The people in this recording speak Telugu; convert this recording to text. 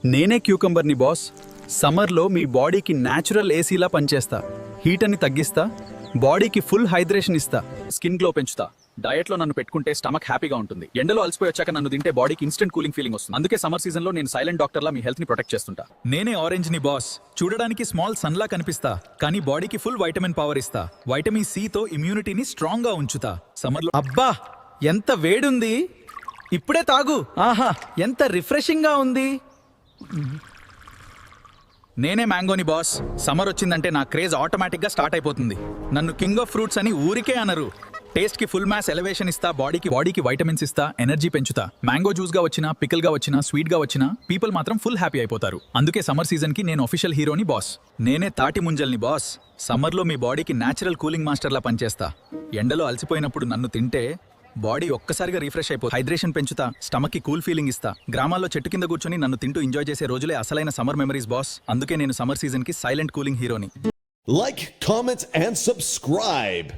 నేనే క్యూకంబర్ని బాస్. సమ్మర్లో మీ బాడీకి న్యాచురల్ ఏసీలా పనిచేస్తా. హీటర్ని తగ్గిస్తా, బాడీకి ఫుల్ హైడ్రేషన్ ఇస్తా, స్కిన్ గ్లో పెంచుతా. డయట్లో నన్ను పెట్టుకుంటే స్టమక్ హ్యాపీగా ఉంటుంది. ఎండలో అలసిపోయి వచ్చాక నన్ను తింటే బాడీకి ఇన్స్టెంట్ కూలింగ్ ఫీలింగ్ వస్తుంది. అందుకే సమ్మర్ సీజన్లో నేను సైలెంట్ డాక్టర్లా మీ హెల్త్ని ప్రొటెక్ట్ చేస్తుంటా. నేనే ఆరెంజ్ ని బాస్. చూడడానికి స్మాల్ సన్లా కనిపిస్తా, కానీ బాడీకి ఫుల్ వైటమిన్ పవర్ ఇస్తా. వైటమిన్ సి తో ఇమ్యూనిటీని స్ట్రాంగ్ గా ఉంచుతా. సమ్మర్లో అబ్బా ఎంత వేడుంది! ఇప్పుడే తాగు. ఆహా ఎంత రిఫ్రెషింగ్ గా ఉంది. నేనే మ్యాంగోని బాస్. సమ్మర్ వచ్చిందంటే నా క్రేజ్ ఆటోమేటిక్గా స్టార్ట్ అయిపోతుంది. నన్ను కింగ్ ఆఫ్ ఫ్రూట్స్ అని ఊరికే అనరు. టేస్ట్కి ఫుల్ మ్యాస్ ఎలివేషన్ ఇస్తా, బాడీకి వైటమిన్స్ ఇస్తా, ఎనర్జీ పెంచుతా. మ్యాంగో జ్యూస్గా వచ్చినా, పికిల్గా వచ్చినా, స్వీట్గా వచ్చినా పీపుల్ మాత్రం ఫుల్ హ్యాపీ అయిపోతారు. అందుకే సమ్మర్ సీజన్కి నేను అఫీషియల్ హీరోని బాస్. నేనే తాటి ముంజల్ని బాస్. సమ్మర్లో మీ బాడీకి న్యాచురల్ కూలింగ్ మాస్టర్లా పనిచేస్తా. ఎండలో అలసిపోయినప్పుడు నన్ను తింటే బాడీ ఒక్కసారిగా రిఫ్రెష్ అయిపోతుంది. హైడ్రేషన్ పెంచుతా, స్టమక్ కి కూల్ ఫీలింగ్ ఇస్తా. గ్రామాల్లో చెట్టు కింద కూర్చొని నన్ను తింటూ ఎంజాయ్ చేసే రోజులే అసలైన సమ్మర్ మెమరీస్ బాస్. అందుకే నేను సమ్మర్ సీజన్ కి సైలెంట్ కూలింగ్ హీరోని. Like, comment, and subscribe.